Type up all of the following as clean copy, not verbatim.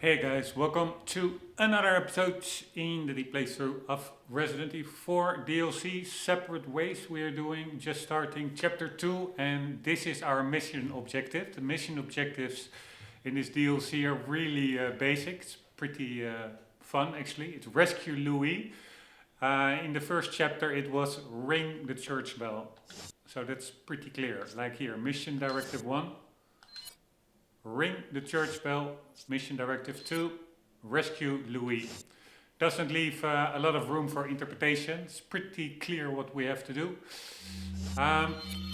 Hey guys, welcome to another episode in the deep playthrough of Resident Evil 4 DLC Separate Ways. We are doing just starting chapter 2 and this is our mission objective. The mission objectives in this DLC are really basic. It's pretty fun actually. It's rescue Louis. In the first chapter it was ring the church bell. So that's pretty clear. Like here, mission directive 1. Ring the church bell. Mission directive 2, rescue Louis. Doesn't leave a lot of room for interpretation. It's pretty clear what we have to do.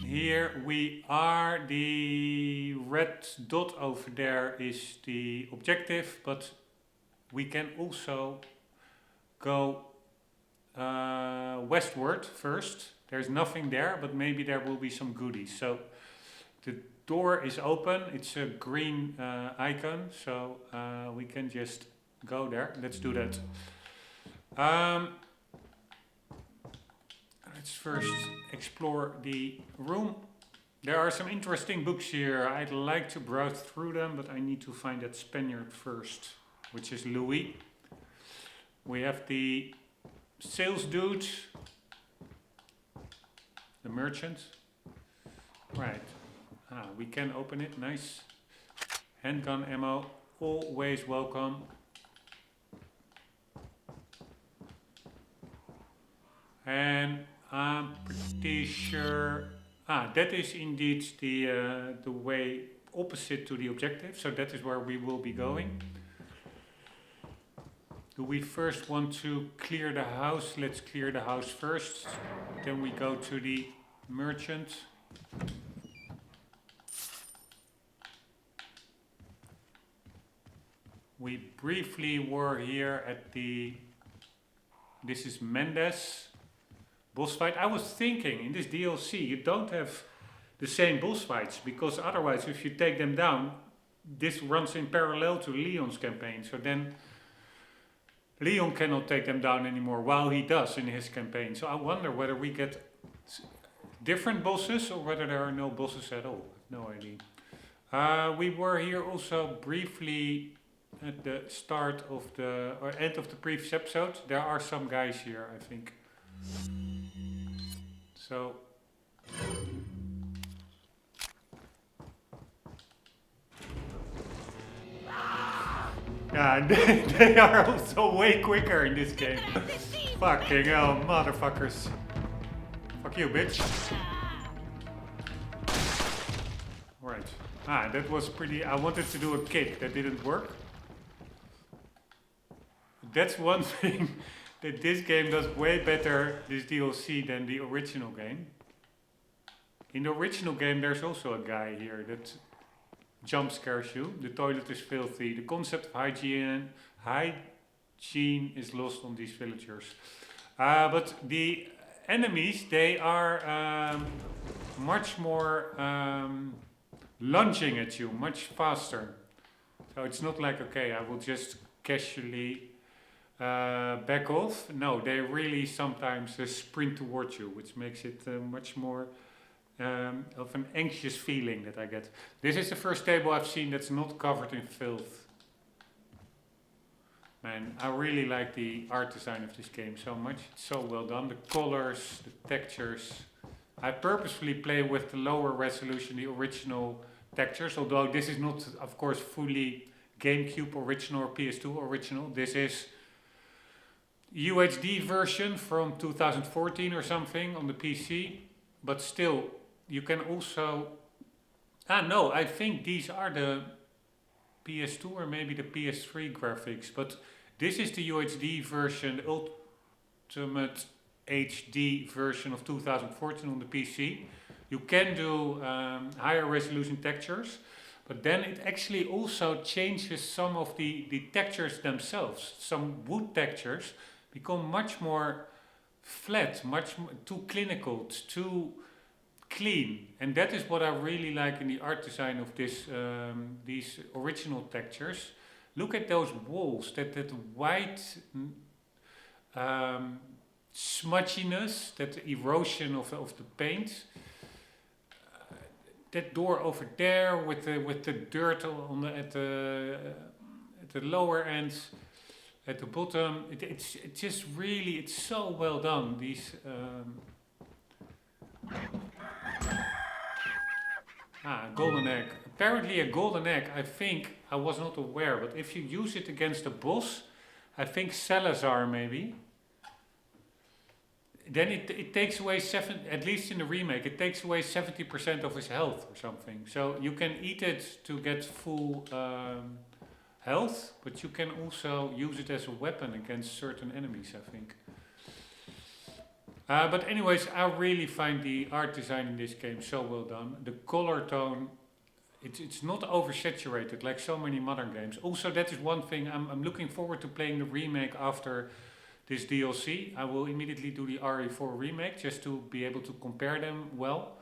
Here we are. The red dot over there is the objective, but we can also go westward first. There's nothing there, but maybe there will be some goodies. So the door is open. It's a green icon, so we can just go there. Let's do that. Let's first explore the room. There are some interesting books here. I'd like to browse through them, but I need to find that Spaniard first, which is Louis. We have the sales dude, the merchant. Right. We can open it, nice. Handgun ammo, always welcome. And I'm pretty sure, that is indeed the way opposite to the objective, so that is where we will be going. Do we first want to clear the house? Let's clear the house first, then we go to the merchant. We briefly were here at this is Mendes boss fight. I was thinking in this DLC you don't have the same boss fights, because otherwise if you take them down, this runs in parallel to Leon's campaign. So then Leon cannot take them down anymore, while he does in his campaign. So I wonder whether we get different bosses or whether there are no bosses at all. No idea. We were here also briefly at the start of or end of the previous episode. There are some guys here, I think. So yeah, they are also way quicker in this game. Fucking hell, motherfuckers. Fuck you, bitch. Right. That was pretty. I wanted to do a kick, that didn't work. That's one thing that this game does way better, this DLC, than the original game. In the original game there's also a guy here that jump scares you. The toilet is filthy. The concept of hygiene is lost on these villagers. But the enemies, they are much more lunging at you, much faster. So it's not like, okay, I will just casually back off. No, they really sometimes sprint towards you, which makes it much more of an anxious feeling that I get. This is the first table I've seen that's not covered in filth. Man, I really like the art design of this game so much. It's so well done. The colors, the textures. I purposefully play with the lower resolution, the original textures, although this is not, of course, fully GameCube original or PS2 original. This is UHD version from 2014 or something on the PC, but still you can also no, I think these are the PS2 or maybe the PS3 graphics, but this is the UHD version, the Ultimate HD version of 2014 on the PC. You can do higher resolution textures, but then it actually also changes some of the textures themselves. Some wood textures become much more flat, much more, too clinical, too clean, and that is what I really like in the art design of these original textures. Look at those walls, that white smudginess, that erosion of the paint. That door over there with the dirt on at the the lower ends at the bottom. It's just really, it's so well done. These golden egg. Apparently a golden egg, I think, I was not aware, but if you use it against a boss, I think Salazar maybe, then it takes away at least in the remake, it takes away 70% of his health or something. So you can eat it to get full health, but you can also use it as a weapon against certain enemies, I think. But anyways, I really find the art design in this game so well done. The color tone, it's not oversaturated like so many modern games. Also, that is one thing, I'm looking forward to playing the remake after this DLC. I will immediately do the RE4 remake just to be able to compare them well.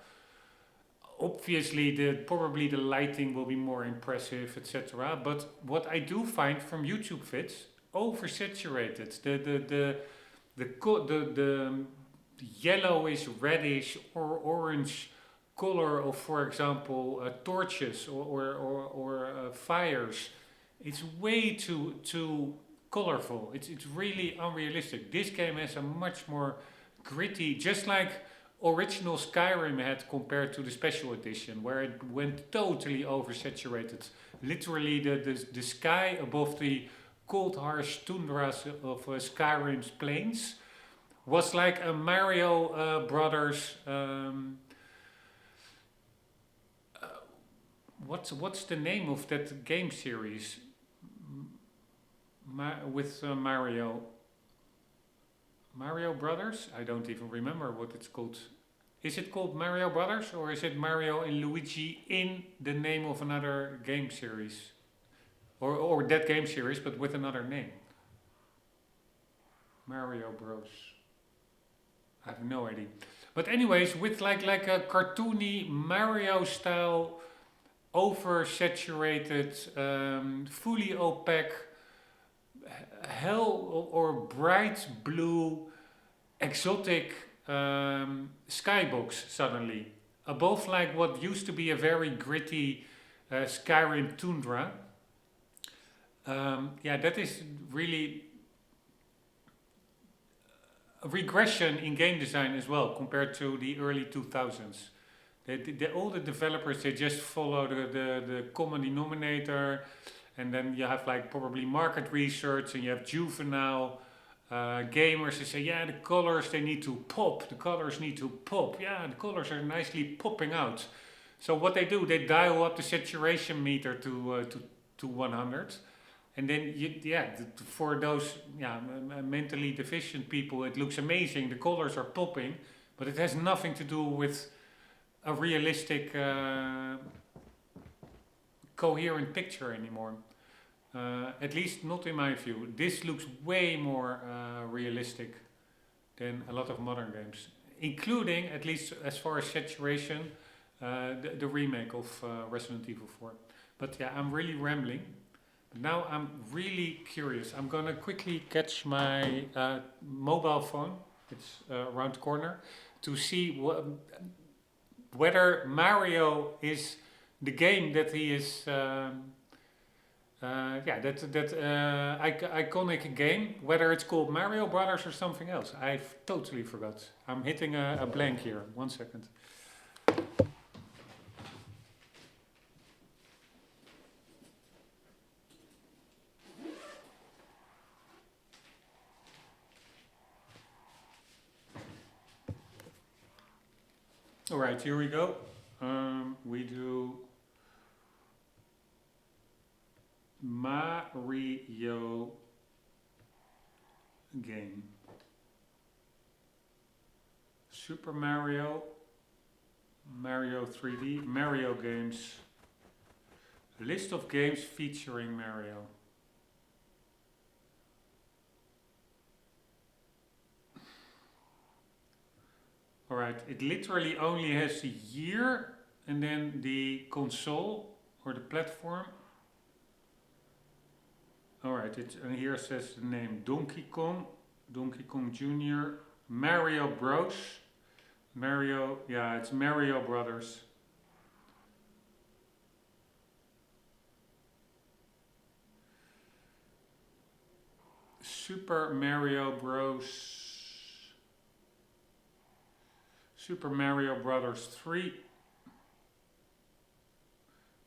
Obviously, probably the lighting will be more impressive, etc. But what I do find from YouTube vids, oversaturated. The yellowish, reddish, or orange color of, for example, torches or fires. It's way too colorful. It's really unrealistic. This game has a much more gritty, just like original Skyrim had compared to the special edition, where it went totally oversaturated. Literally, the sky above the cold, harsh tundras of Skyrim's plains was like a Mario Brothers. What's the name of that game series? With Mario Brothers? I don't even remember what it's called. Is it called Mario Brothers, or is it Mario and Luigi in the name of another game series? Or that game series, but with another name. Mario Bros. I have no idea. But anyways, with like a cartoony Mario style, oversaturated, fully opaque, hell or bright blue, exotic skybox suddenly. Above like what used to be a very gritty Skyrim tundra. Yeah, that is really a regression in game design as well compared to the early 2000s. All the developers, they just follow the common denominator, and then you have like probably market research, and you have juvenile gamers. They say, yeah, the colors, they need to pop. The colors need to pop. Yeah, the colors are nicely popping out. So what they do, they dial up the saturation meter to 100. And then, for those mentally deficient people, it looks amazing. The colors are popping, but it has nothing to do with a realistic, coherent picture anymore. At least not in my view. This looks way more realistic than a lot of modern games, including, at least as far as saturation, the remake of Resident Evil 4. But yeah, I'm really rambling. Now I'm really curious. I'm gonna quickly catch my mobile phone. It's around the corner to see whether Mario is the game that he is. Iconic game. Whether it's called Mario Brothers or something else, I've totally forgot. I'm hitting a blank here. 1 second. All right, here we go. We do Mario game. Super Mario, Mario 3D, Mario games. List of games featuring Mario. Alright, it literally only has the year and then the console or the platform. Alright, and here says the name Donkey Kong Jr., Mario Bros. Mario, yeah, it's Mario Brothers. Super Mario Bros. Super Mario Brothers 3.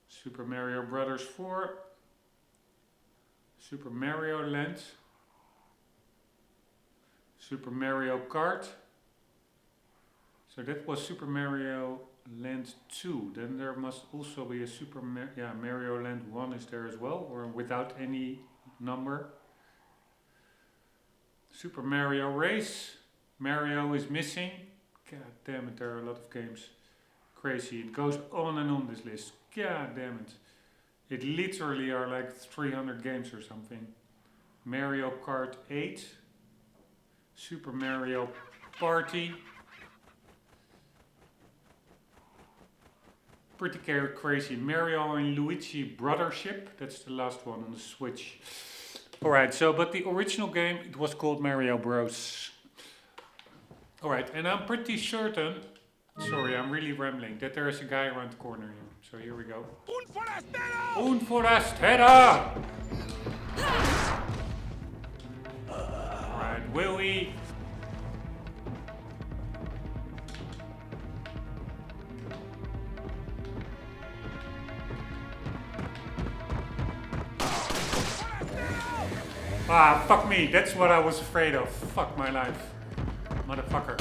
Super Mario Brothers 4. Super Mario Land. Super Mario Kart. So that was Super Mario Land 2. Then there must also be a Mario Land 1 is there as well, or without any number. Super Mario Race. Mario is missing. God damn it, there are a lot of games. Crazy. It goes on and on this list. God damn it. It literally are like 300 games or something. Mario Kart 8. Super Mario Party. Pretty crazy. Mario and Luigi Brothership. That's the last one on the Switch. Alright, so but the original game, it was called Mario Bros. Alright, and I'm pretty certain, sorry, I'm really rambling, that there is a guy around the corner here. So here we go. Un forastero! Un forastero! Alright, will we? Ah, fuck me, that's what I was afraid of. Fuck my life. Motherfucker.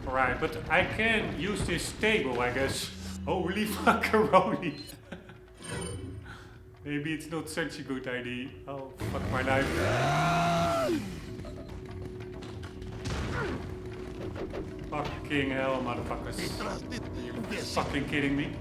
Alright, but I can use this table, I guess. Holy fuckaroni. Maybe it's not such a good idea. Oh, fuck my life. Fucking hell, motherfuckers. Are you fucking kidding me?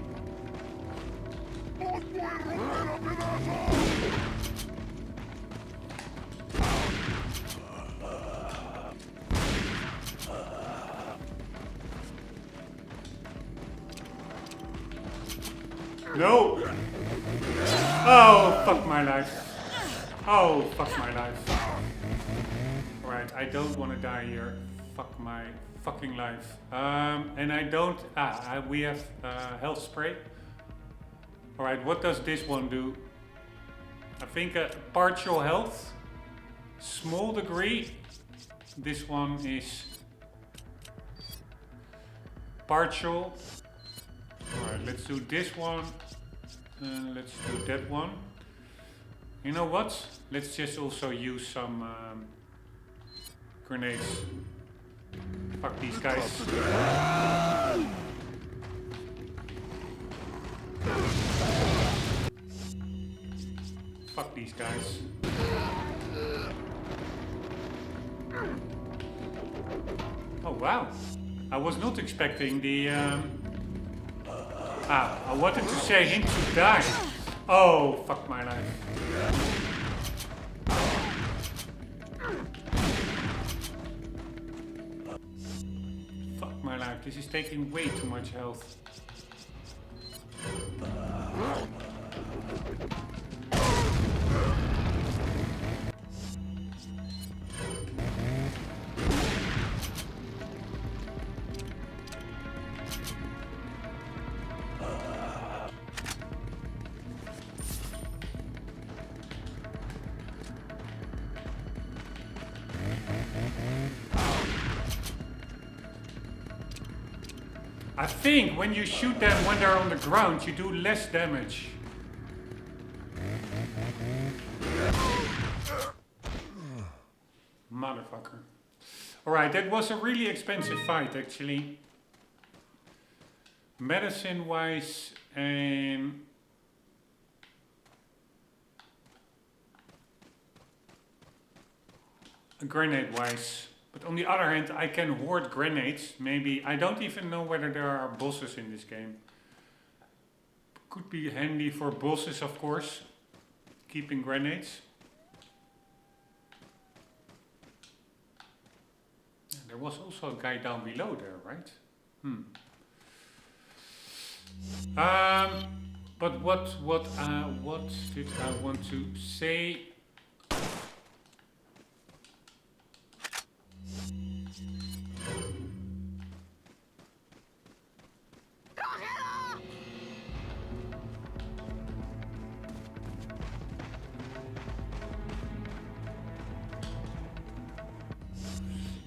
No! Oh, fuck my life. Oh, fuck my life. Alright, I don't want to die here. Fuck my fucking life. And I don't... we have health spray. Alright, what does this one do? I think partial health. Small degree. This one is partial. Alright, let's do this one. Let's do that one. You know what? Let's just also use some grenades. Fuck these guys. Fuck these guys. Oh wow. I was not expecting the... I wanted to say him to die. Oh, fuck my life. Fuck my life. This is taking way too much health. I think when you shoot them when they're on the ground, you do less damage. Motherfucker. Alright, that was a really expensive fight actually. Medicine wise and... grenade wise. But on the other hand, I can hoard grenades. Maybe, I don't even know whether there are bosses in this game. Could be handy for bosses, of course. Keeping grenades. There was also a guy down below there, right? But what did I want to say?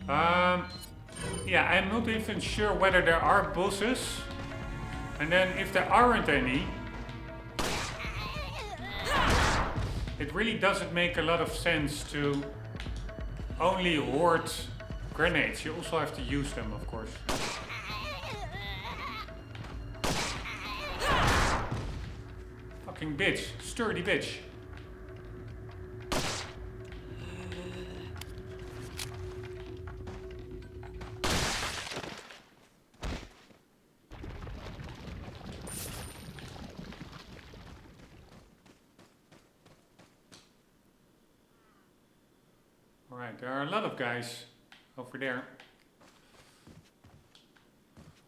Yeah, I'm not even sure whether there are bosses. And then if there aren't any, it really doesn't make a lot of sense to only hoard grenades. You also have to use them, of course. Fucking bitch. Sturdy bitch. Alright, there are a lot of guys over there.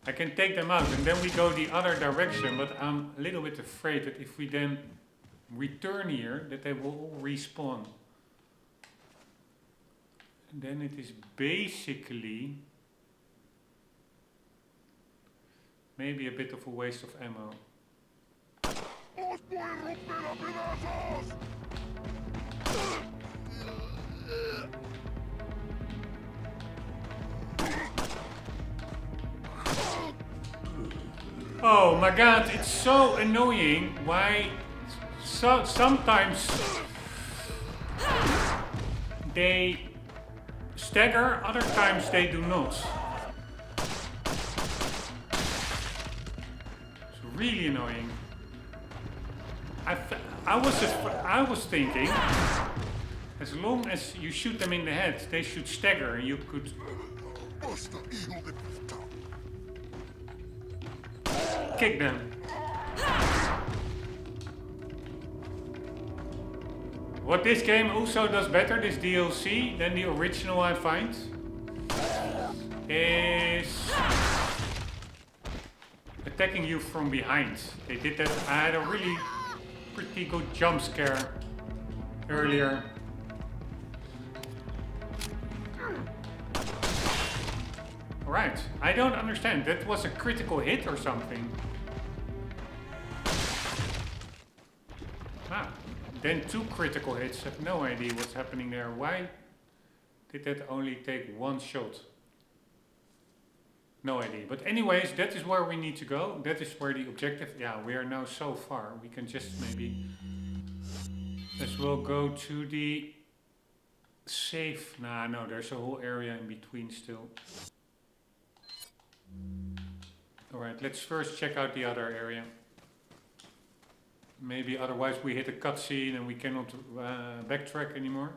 I can take them out and then we go the other direction, but I'm a little bit afraid that if we then return here, that they will all respawn. And then it is basically maybe a bit of a waste of ammo. Oh my god, it's so annoying why sometimes they stagger, other times they do not. It's really annoying. I was thinking, as long as you shoot them in the head, they should stagger and you could kick them. What this game also does better, this DLC, than the original I find, is attacking you from behind. They did that. I had a really pretty good jump scare earlier. Right, I don't understand. That was a critical hit or something. Ah, then 2 critical hits. I have no idea what's happening there. Why did that only take 1 shot? No idea. But anyways, that is where we need to go. That is where the objective... Yeah, we are now so far. We can just maybe as well go to the safe. Nah, no, there's a whole area in between still. Alright, let's first check out the other area. Maybe otherwise we hit a cutscene and we cannot backtrack anymore.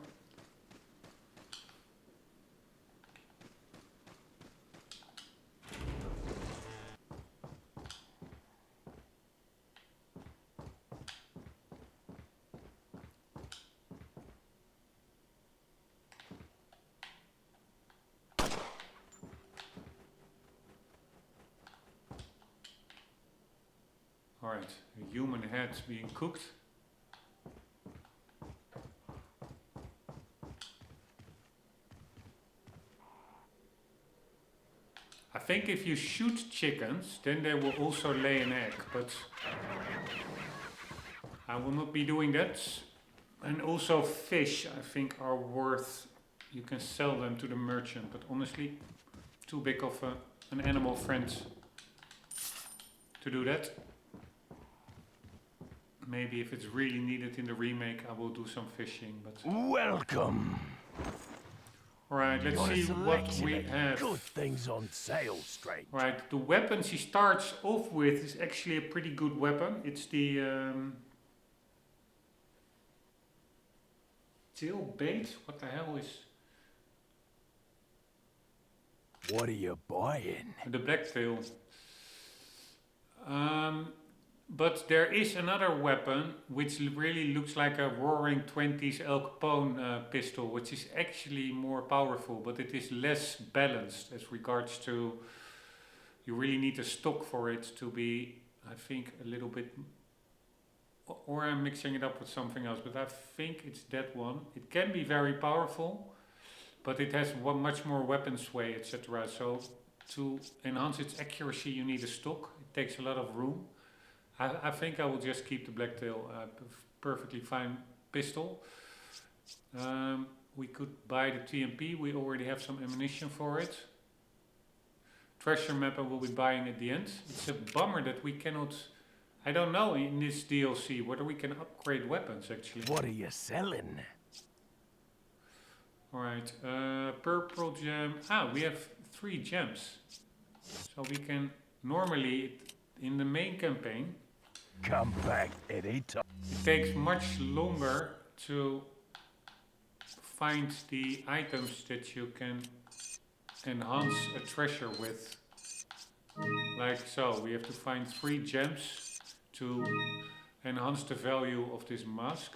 Alright, a human head being cooked. I think if you shoot chickens, then they will also lay an egg, but I will not be doing that. And also fish, I think, are worth, you can sell them to the merchant, but honestly, too big of an animal friend to do that. Maybe if it's really needed in the remake, I will do some fishing, but... Welcome! Alright, let's see what we have. Good things on sale, stranger. Right, the weapons he starts off with is actually a pretty good weapon. It's the tail bait. What the hell is? What are you buying? The black tail. But there is another weapon which really looks like a Roaring 20s El Capone pistol, which is actually more powerful, but it is less balanced as regards to, you really need a stock for it to be, I think, a little bit, or I'm mixing it up with something else, but I think it's that one. It can be very powerful, but it has much more weapon sway, etc. So to enhance its accuracy you need a stock. It takes a lot of room. I think I will just keep the blacktail perfectly fine pistol. we could buy the TMP. We already have some ammunition for it. Treasure map I will be buying at the end. It's a bummer that we cannot... I don't know in this DLC whether we can upgrade weapons actually. What are you selling? Alright, purple gem. Ah, we have 3 gems. So we can normally, in the main campaign, Come back anytime. it takes much longer to find the items that you can enhance a treasure with. Like so, we have to find 3 gems to enhance the value of this mask.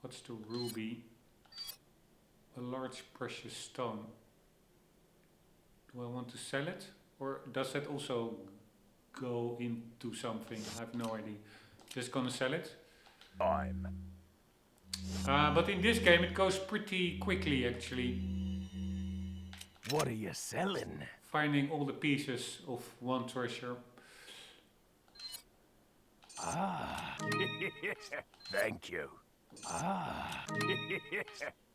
What's the ruby? A large precious stone. Do I want to sell it? Or does that also go into something? I have no idea. Just gonna sell it. But in this game it goes pretty quickly actually. What are you selling? Finding all the pieces of one treasure. Ah. Thank you. Ah.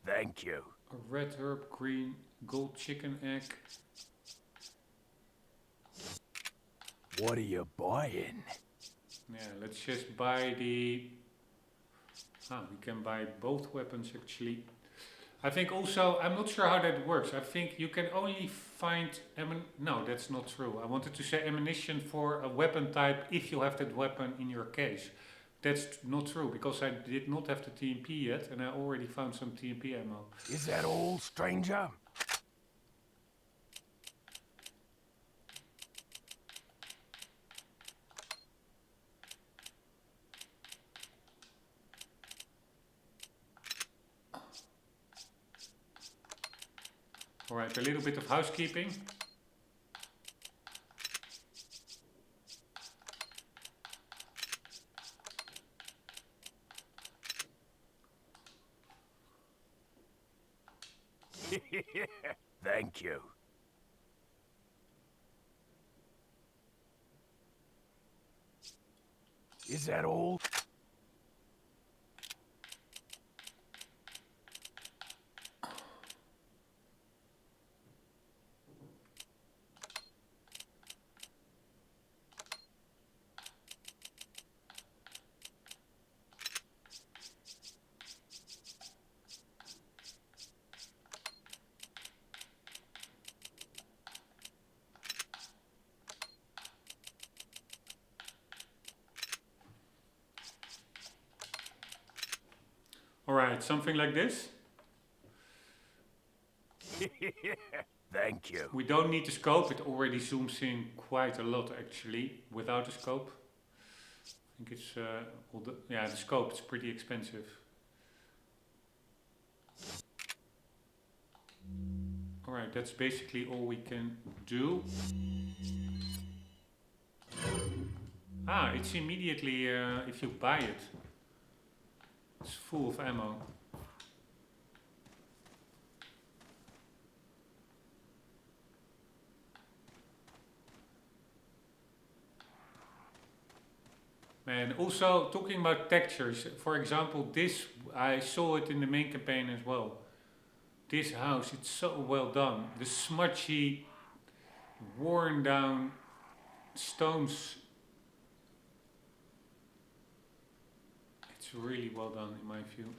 Thank you. A red herb, green, gold chicken egg. What are you buying? Yeah, let's just buy the... we can buy both weapons actually. I think also, I'm not sure how that works. I think you can only find... No, that's not true. I wanted to say ammunition for a weapon type if you have that weapon in your case. That's not true, because I did not have the TMP yet, and I already found some TMP ammo. Is that all, stranger? Alright, a little bit of housekeeping. Thank you. Is that all? Alright, something like this. Thank you. We don't need the scope, it already zooms in quite a lot actually, without a scope. I think it's, the scope is pretty expensive. Alright, that's basically all we can do. It's immediately, if you buy it, it's full of ammo. And also talking about textures, for example, this, I saw it in the main campaign as well. This house, it's so well done. The smudgy, worn down stones. It's really well done in my view.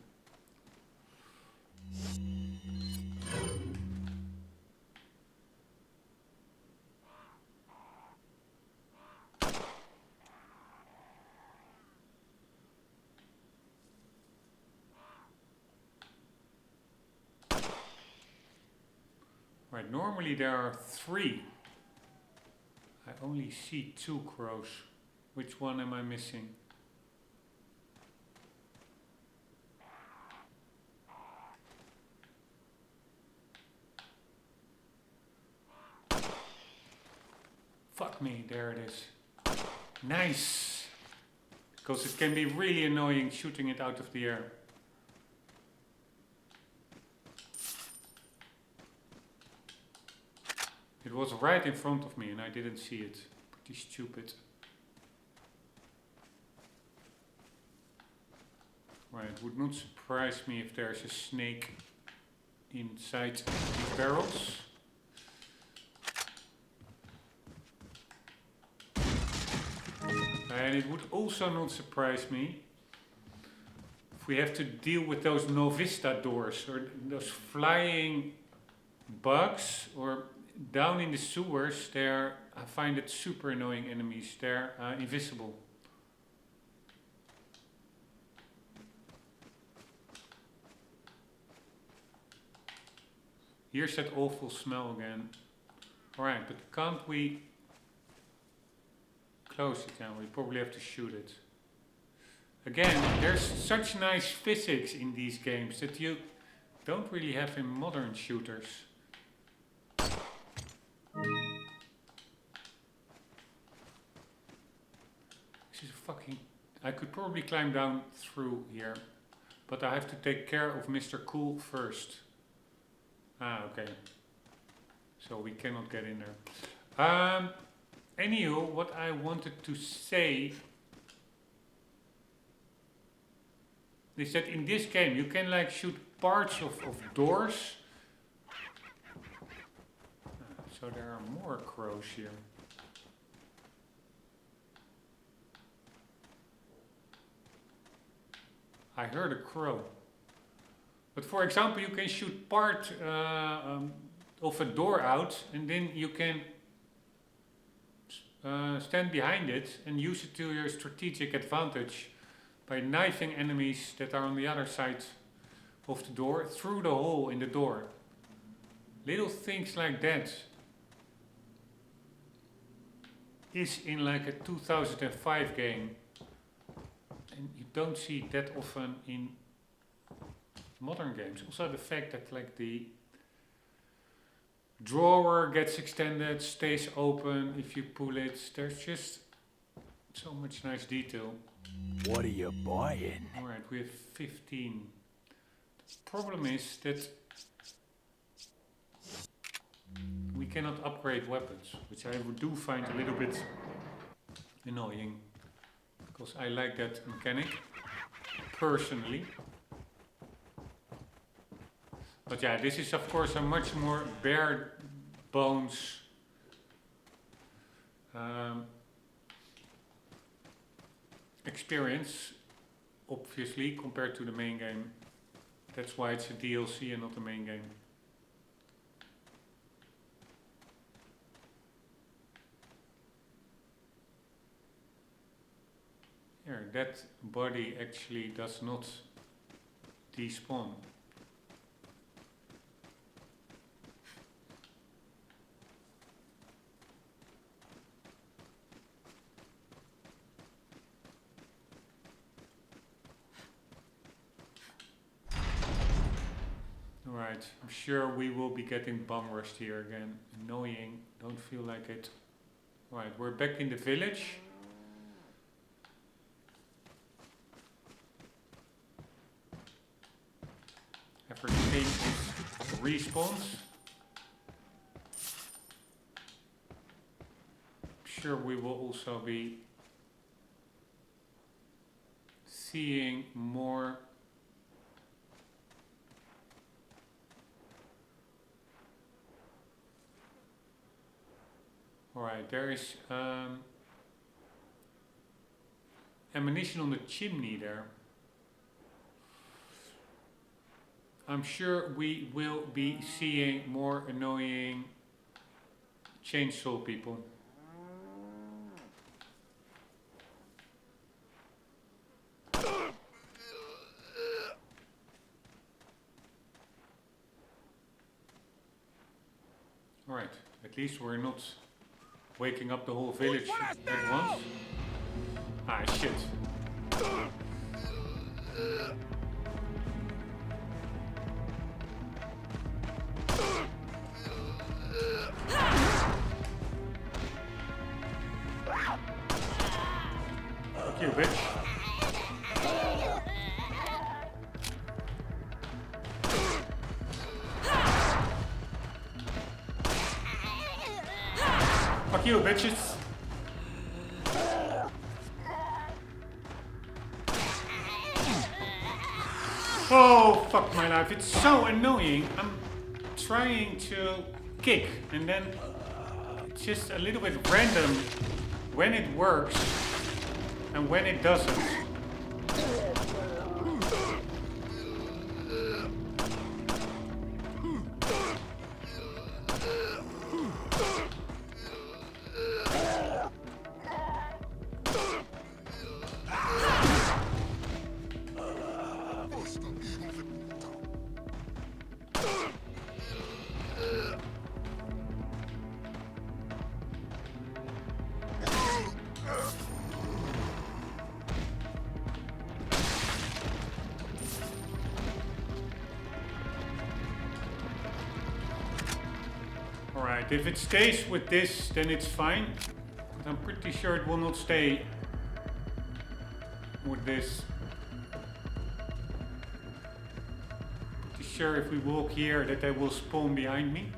Right, normally there are 3. I only see 2 crows. Which one am I missing? Fuck me, there it is. Nice! Because it can be really annoying shooting it out of the air. It was right in front of me and I didn't see it. Pretty stupid. Right, would not surprise me if there's a snake inside these barrels. And it would also not surprise me if we have to deal with those Novista doors or those flying bugs or down in the sewers. I find it super annoying enemies. They're invisible. Here's that awful smell again. Alright, but can't we close it now? We probably have to shoot it. Again, there's such nice physics in these games that you don't really have in modern shooters. This is fucking... I could probably climb down through here, but I have to take care of Mr. Cool first. Ah, okay. So we cannot get in there. Anywho, what I wanted to say is that in this game you can like shoot parts of doors. So there are more crows here. I heard a crow. But for example, you can shoot part of a door out and then you can stand behind it and use it to your strategic advantage by knifing enemies that are on the other side of the door through the hole in the door. Little things like that is in like a 2005 game, and you don't see that often in modern games. Also the fact that like the drawer gets extended, stays open if you pull it. There's just so much nice detail. What are you buying? Alright, we have 15. The problem is that we cannot upgrade weapons, which I do find a little bit annoying, because I like that mechanic personally. But yeah, this is of course a much more bare bones experience, obviously, compared to the main game. That's why it's a DLC and not the main game. Here, that body actually does not despawn. Alright, I'm sure we will be getting bum rushed here again. Annoying, don't feel like it. Alright, we're back in the village. Everything is respawns. I'm sure we will also be seeing more Alright, there is ammunition on the chimney there. I'm sure we will be seeing more annoying chainsaw people. Alright, at least we're not waking up the whole village at once. Ah, shit. Fuck you, bitch. Fuck you, bitches. Oh, fuck my life. It's so annoying. I'm trying to kick and then it's just a little bit random when it works and when it doesn't. Alright, if it stays with this, then it's fine. But I'm pretty sure it will not stay with this. Pretty sure if we walk here that they will spawn behind me.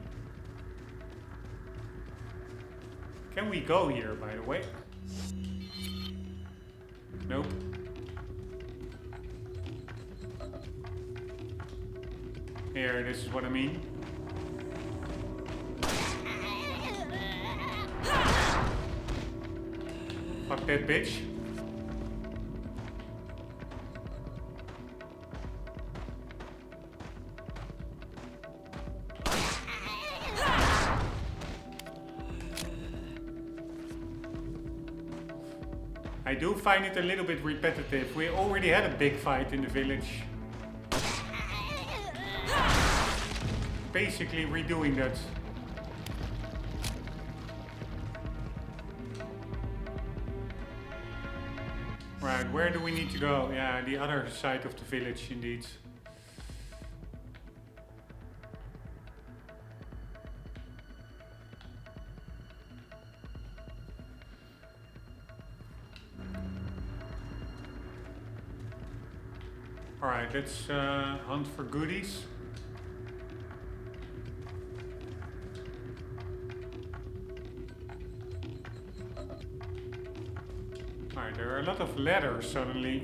Can we go here, by the way? Nope. Here, this is what I mean. Fuck that bitch. I do find it a little bit repetitive. We already had a big fight in the village. Basically redoing that. Right, where do we need to go? Yeah, the other side of the village indeed. Alright, let's hunt for goodies. Alright, there are a lot of ladders suddenly.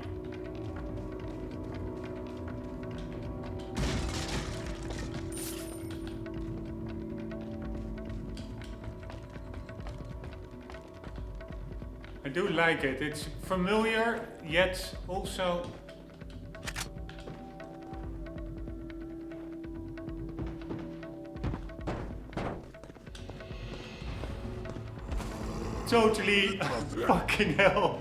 I do like it. It's familiar, yet also totally fucking hell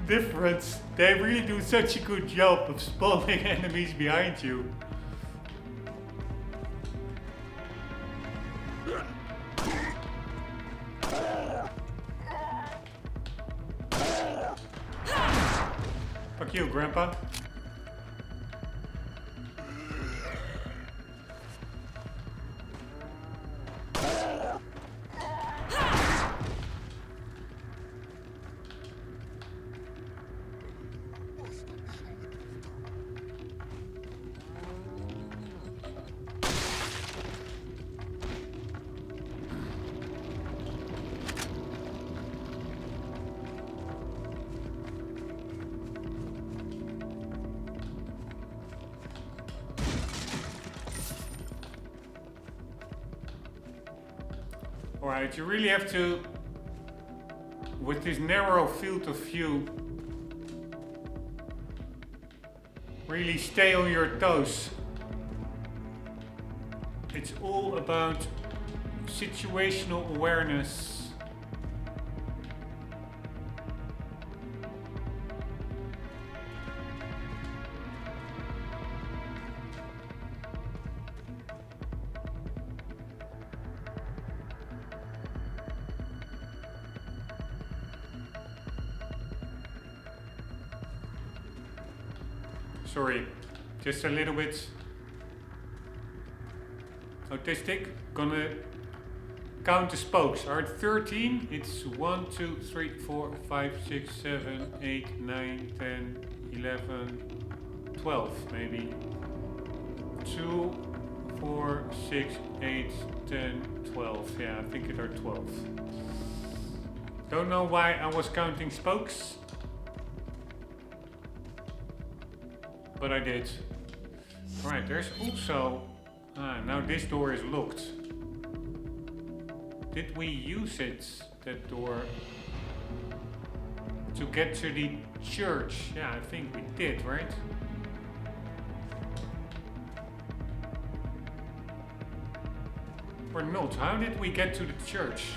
difference. They really do such a good job of spawning enemies behind you. Fuck you, Grandpa. Alright, you really have to, with this narrow field of view, really stay on your toes. It's all about situational awareness. Sorry, just a little bit autistic. Gonna count the spokes. Are it 13? It's 1, 2, 3, 4, 5, 6, 7, 8, 9, 10, 11, 12 maybe. 2, 4, 6, 8, 10, 12. Yeah, I think it are 12. Don't know why I was counting spokes, but I did. Alright, there's also... now this door is locked. Did we use it, that door, to get to the church? Yeah, I think we did, right? Or not? How did we get to the church?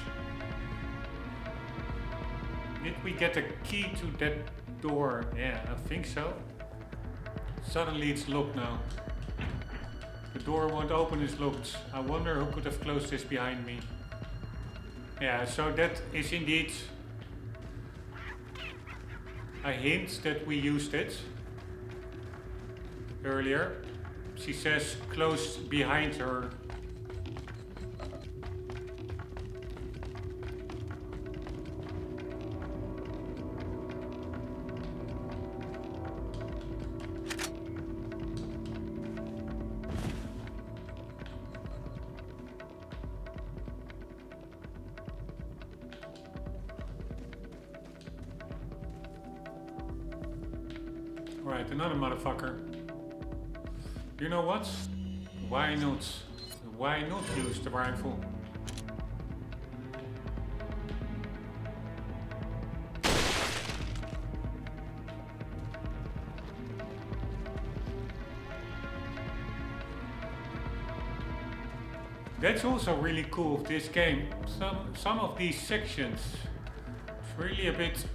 Did we get a key to that door? Yeah, I think so. Suddenly it's locked now. The door won't open, it's locked. I wonder who could have closed this behind me. Yeah, so that is indeed a hint that we used it earlier. She says closed behind her. Right, another motherfucker. You know what? Why not? Why not use the rifle? That's also really cool of this game. Some of these sections, it's really a bit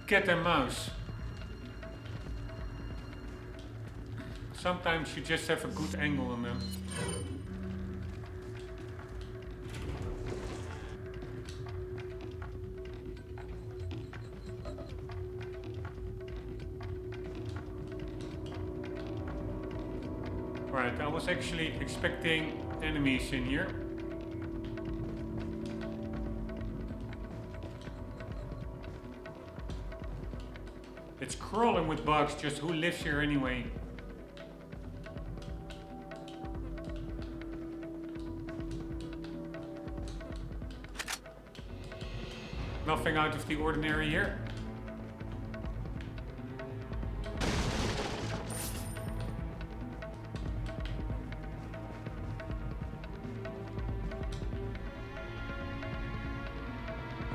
cat and mouse. Sometimes you just have a good angle on them. Right, I was actually expecting enemies in here. It's crawling with bugs, just who lives here anyway? Nothing out of the ordinary here.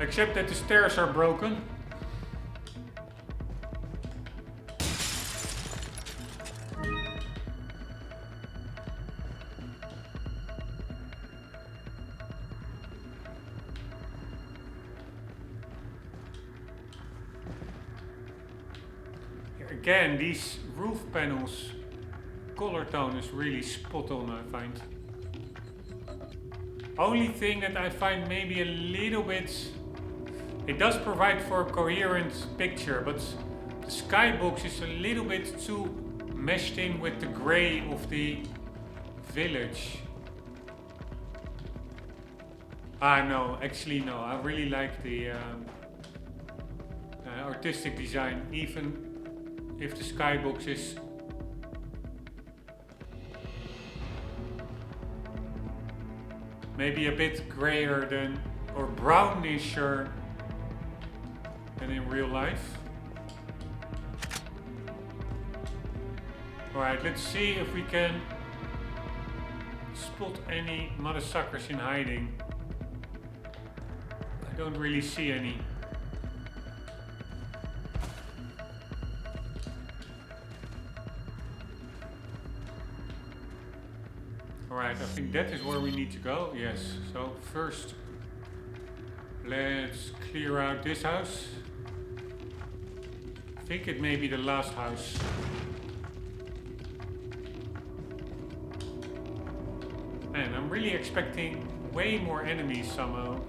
Except that the stairs are broken. Again, these roof panels, color tone is really spot on, I find. Only thing that I find maybe a little bit... It does provide for a coherent picture, but the skybox is a little bit too meshed in with the grey of the village. No, actually no. I really like the artistic design, even if the skybox is maybe a bit grayer than, or brownisher than in real life. Alright, let's see if we can spot any mother suckers in hiding. I don't really see any. Alright, I think that is where we need to go. Yes, so first let's clear out this house. I think it may be the last house. Man, I'm really expecting way more enemies somehow.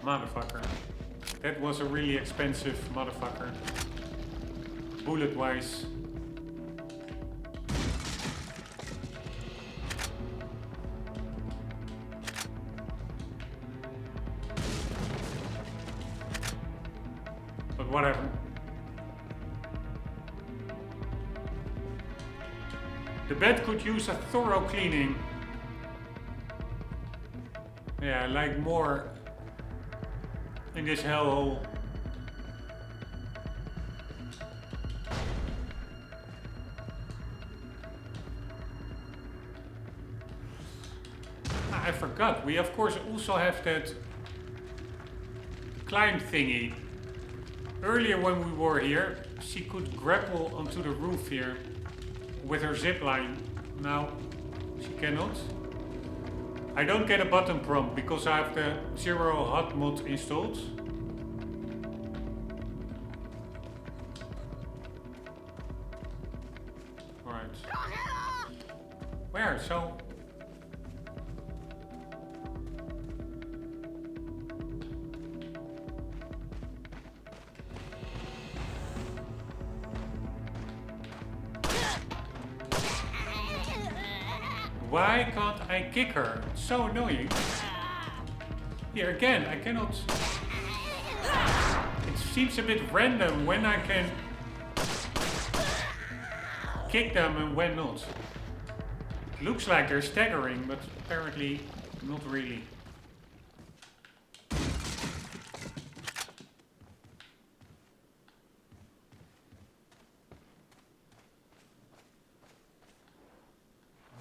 Motherfucker. That was a really expensive motherfucker. Bullet-wise. But whatever. The bed could use a thorough cleaning. Yeah, like more in this hellhole. I forgot. We of course also have that climb thingy. Earlier when we were here, she could grapple onto the roof here with her zip line. Now she cannot. I don't get a button prompt because I have the 0 HUD mod installed. Alright. Where? So... Why can't I kick her? It's so annoying. Here again, I cannot... It seems a bit random when I can kick them and when not. Looks like they're staggering, but apparently not really.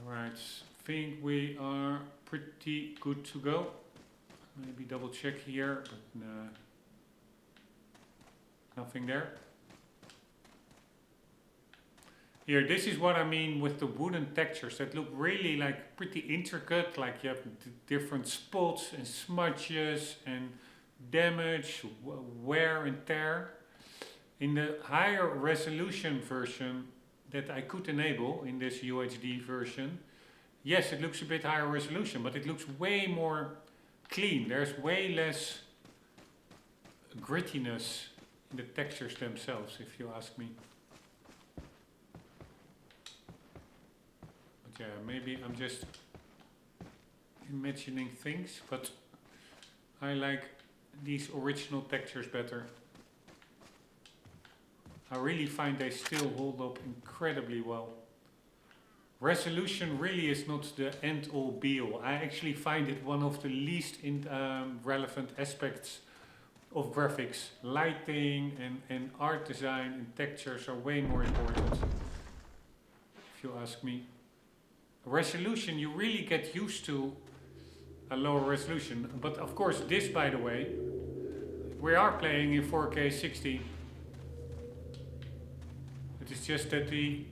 Alright, think we are pretty good to go. Maybe double check here, but nothing there. Here, this is what I mean with the wooden textures that look really like pretty intricate, like you have different spots and smudges and damage, wear and tear. In the higher resolution version that I could enable in this UHD version, yes, it looks a bit higher resolution, but it looks way more clean. There's way less grittiness in the textures themselves, if you ask me. But yeah, maybe I'm just imagining things, but I like these original textures better. I really find they still hold up incredibly well. Resolution really is not the end-all be-all. I actually find it one of the least relevant aspects of graphics. Lighting and art design and textures are way more important, if you ask me. Resolution, you really get used to a lower resolution. But of course, this, by the way, we are playing in 4K 60. It's just that there's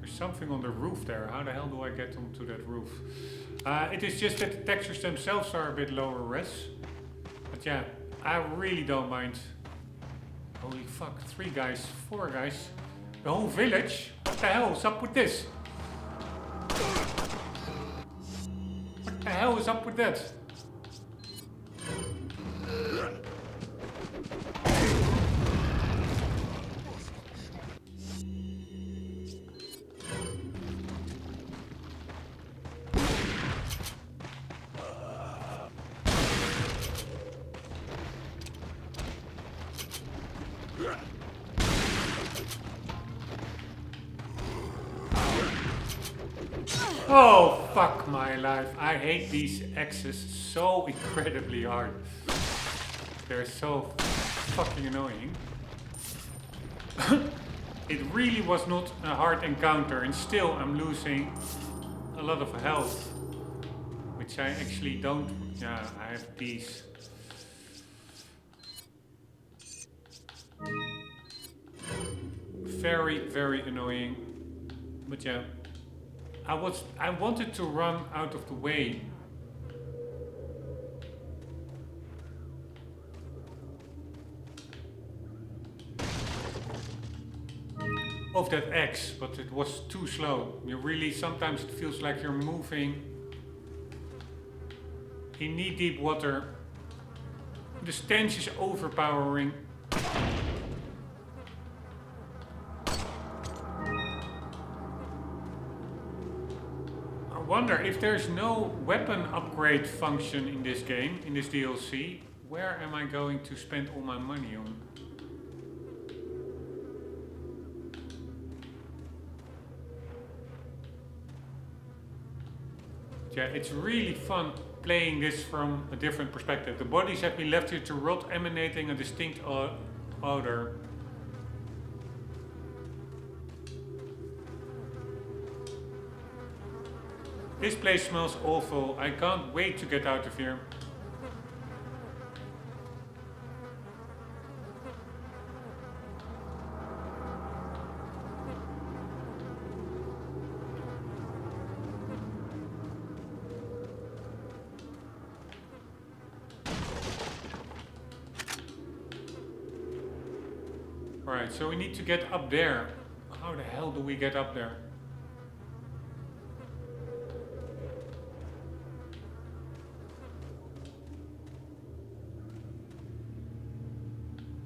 something on the roof there. How the hell do I get onto that roof? It is just that the textures themselves are a bit lower res. But yeah, I really don't mind. Holy fuck, 3 guys, 4 guys. The whole village? What the hell is up with this? What the hell is up with that? Oh, fuck my life. I hate these axes so incredibly hard. They're so fucking annoying. It really was not a hard encounter, and still I'm losing a lot of health. Which I actually don't... Yeah, I have these. Very, very annoying. But yeah. I wanted to run out of the way. Of that axe, but it was too slow. You really, sometimes it feels like you're moving in knee-deep water. The stench is overpowering. I wonder if there's no weapon upgrade function in this game, in this DLC. Where am I going to spend all my money on? yeah, it's really fun playing this from a different perspective. The bodies have been left here to rot, emanating a distinct odor. This place smells awful. I can't wait to get out of here. Alright, so we need to get up there. How the hell do we get up there?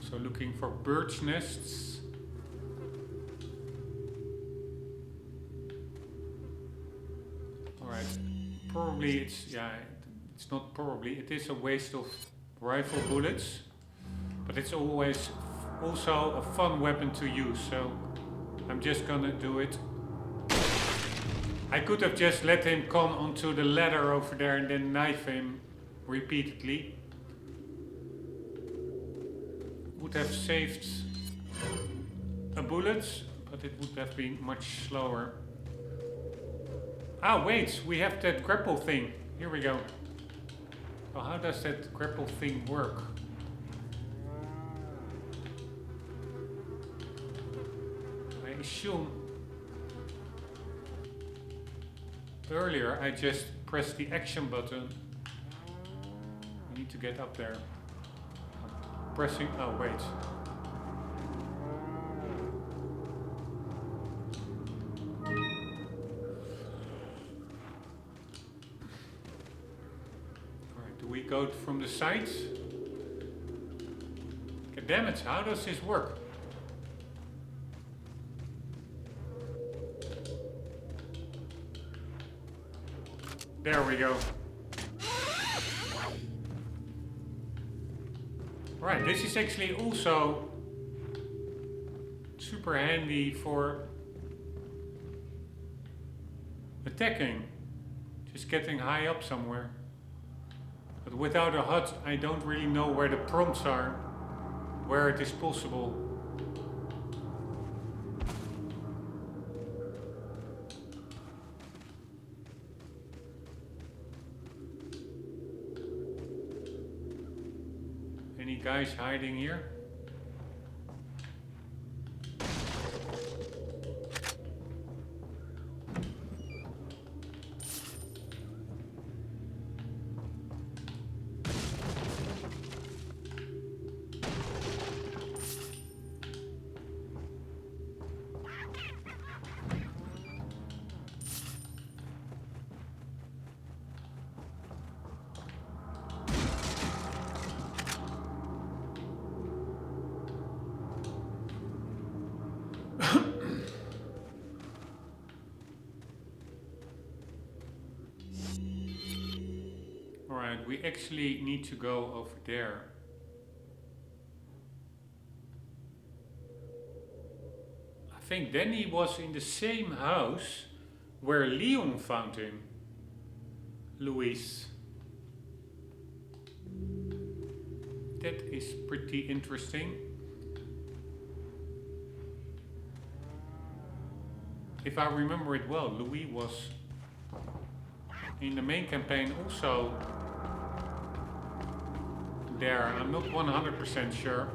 So looking for birds' nests. Alright, probably it's not probably, it is a waste of rifle bullets, but it's always also a fun weapon to use, so I'm just gonna do it. I could have just let him come onto the ladder over there and then knife him repeatedly. Would have saved a bullet, but it would have been much slower. Ah, wait, we have that grapple thing. Here we go. Well, how does that grapple thing work? I assume earlier I just pressed the action button. I need to get up there. I'm pressing, oh wait. Alright, do we go from the sides? God damn it, how does this work? There we go. Right, this is actually also super handy for attacking. Just getting high up somewhere. But without a HUD, I don't really know where the prompts are, where it is possible. Any guys hiding here? Alright, we actually need to go over there. I think Danny was in the same house where Leon found him. Luis. That is pretty interesting. If I remember it well, Louis was in the main campaign also there. I'm not 100% sure.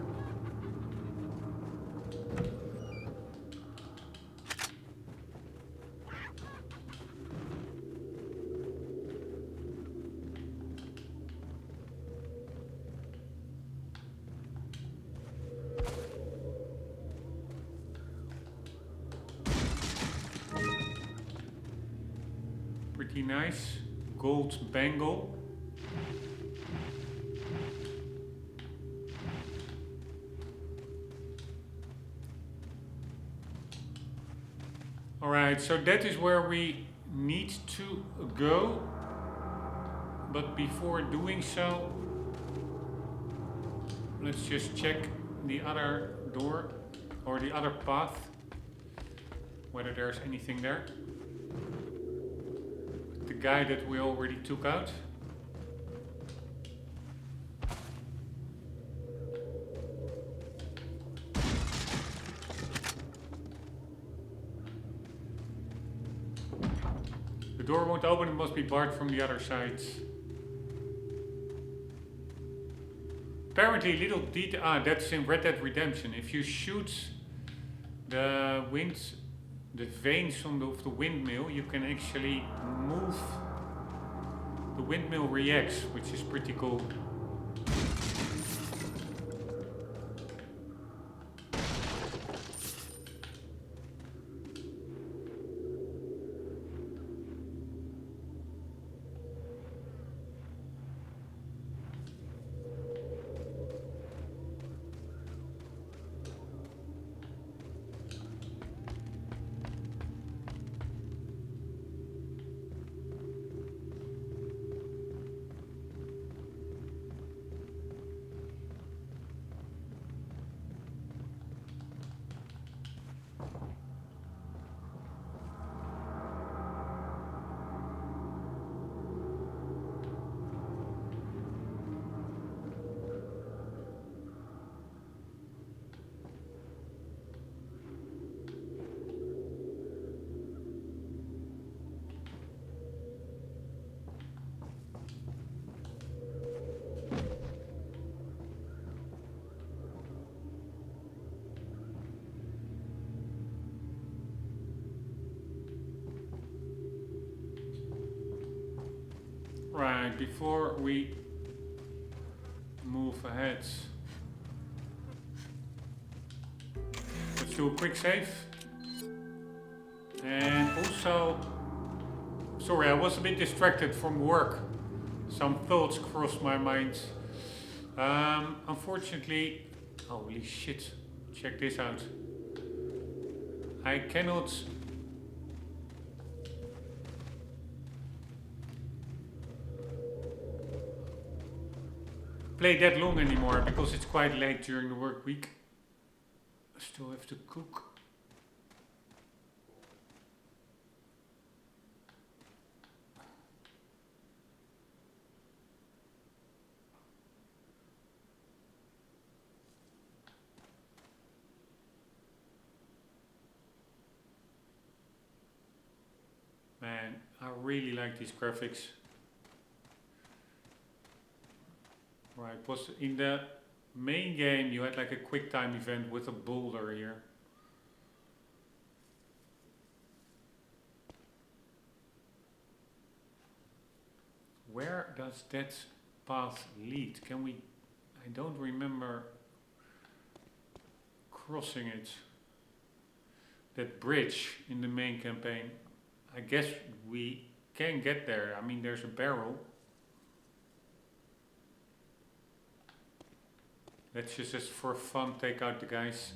Pretty nice gold bangle. Alright, so that is where we need to go. But before doing so, let's just check the other door or the other path, whether there's anything there. the guy that we already took out. The door won't open, it must be barred from the other side. Apparently little detail, that's in Red Dead Redemption. If you shoot the veins of the windmill, you can actually move. The windmill reacts, which is pretty cool. Right, before we move ahead, let's do a quick save. And also, sorry, I was a bit distracted from work. Some thoughts crossed my mind. Unfortunately, holy shit, check this out. I cannot play that long anymore because it's quite late during the work week. I still have to cook. Man, I really like these graphics. Right, was in the main game you had like a quick time event with a boulder here. Where does that path lead? Can we, I don't remember crossing it. That bridge in the main campaign. I guess we can get there. I mean, there's a barrel. Let's just for fun take out the guys.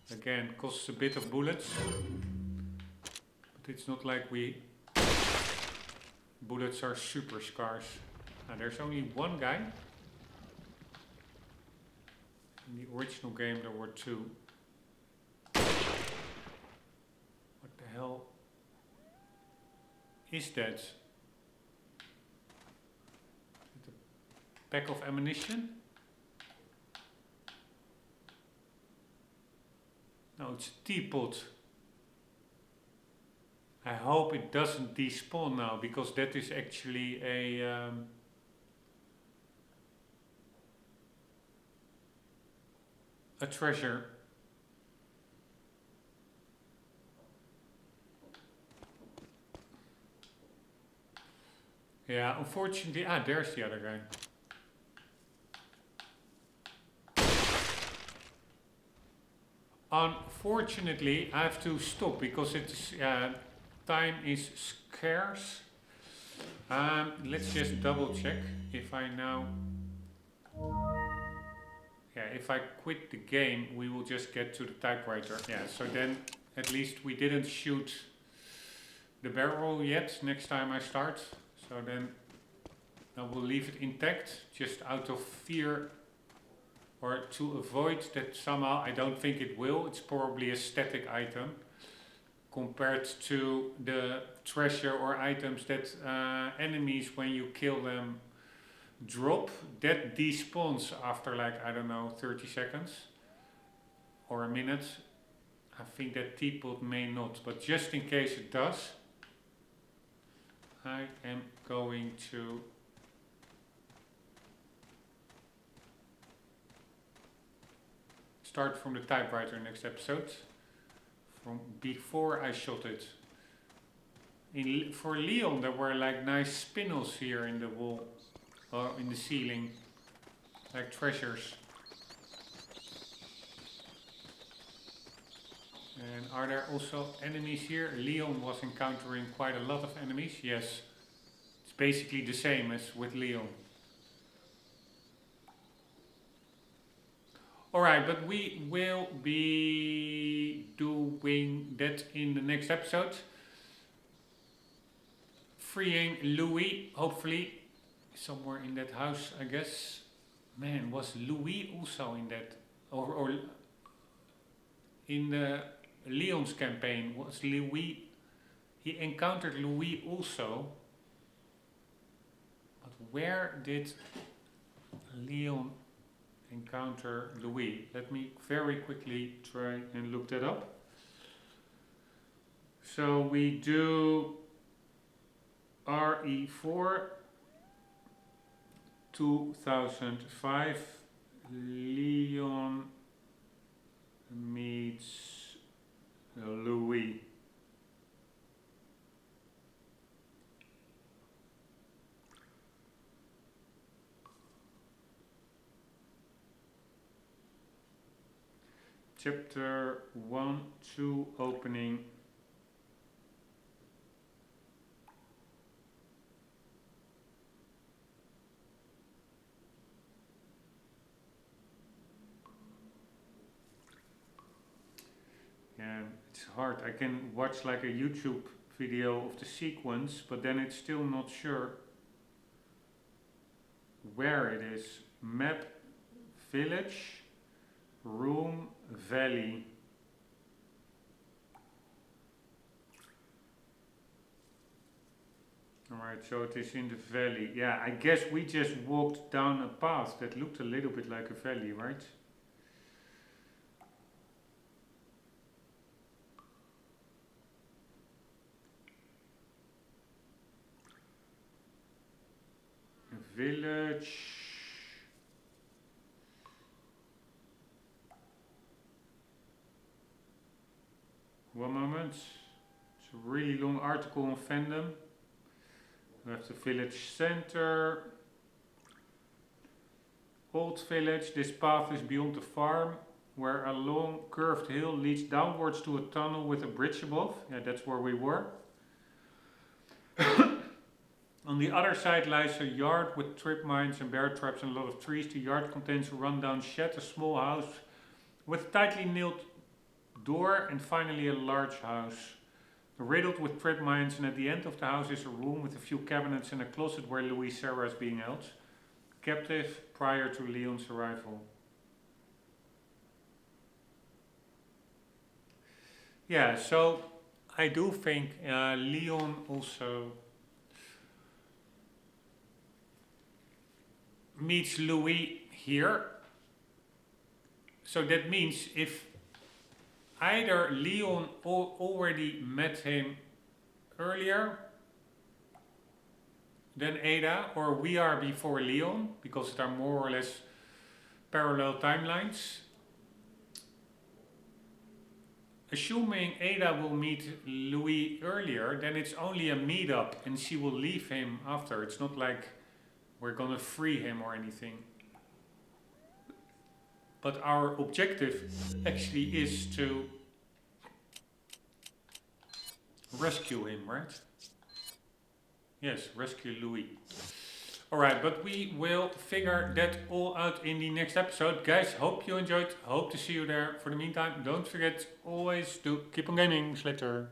Again, costs a bit of bullets. But it's not like bullets are super scarce. Now there's only one guy. In the original game there were two. What the hell is that? Is it a pack of ammunition? No, it's a teapot. I hope it doesn't despawn now, because that is actually a treasure. Yeah, unfortunately, there's the other guy. Unfortunately, I have to stop because it's time is scarce. Let's just double check if I now. Yeah, if I quit the game, we will just get to the typewriter. Yeah, so then at least we didn't shoot the barrel yet next time I start. So then I will leave it intact, just out of fear. Or to avoid that somehow, I don't think it will, it's probably a static item. compared to the treasure or items that enemies, when you kill them, drop. That despawns after like, I don't know, 30 seconds or a minute. I think that teapot may not, but just in case it does, I am going to start from the typewriter next episode, from before I shot it. For Leon there were like nice spindles here in the wall, or in the ceiling, like treasures. And are there also enemies here? Leon was encountering quite a lot of enemies, yes. It's basically the same as with Leon. Alright, but we will be doing that in the next episode. Freeing Louis, hopefully, somewhere in that house, I guess. Man, was Louis also in that? Or in the Leon's campaign, was Louis? He encountered Louis also. But where did Leon encounter Louis? Let me very quickly try and look that up. So we do RE4 2005 Leon meets Louis. Chapter 1, 2 opening. Yeah, it's hard. I can watch like a YouTube video of the sequence, but then it's still not sure where it is. Map, village, room, valley. Alright, so it is in the valley. Yeah, I guess we just walked down a path that looked a little bit like a valley, right? A village. One moment. It's a really long article on fandom. We have the village center. Old village. This path is beyond the farm, where a long curved hill leads downwards to a tunnel with a bridge above. Yeah, that's where we were. On the other side lies a yard with trip mines and bear traps and a lot of trees. The yard contains a rundown shed, a small house with a tightly nailed door, and finally a large house riddled with trip mines, and at the end of the house is a room with a few cabinets and a closet where Louis Sarah is being held captive prior to Leon's arrival. Yeah, so I do think Leon also meets Louis here. So that means if either Leon already met him earlier than Ada, or we are before Leon, because there are more or less parallel timelines. Assuming Ada will meet Louis earlier, then it's only a meetup and she will leave him after. It's not like we're gonna free him or anything. But our objective actually is to rescue him, right? Yes, rescue Louis. Alright, but we will figure that all out in the next episode. Guys, hope you enjoyed. Hope to see you there. For the meantime, don't forget always to keep on gaming. Later.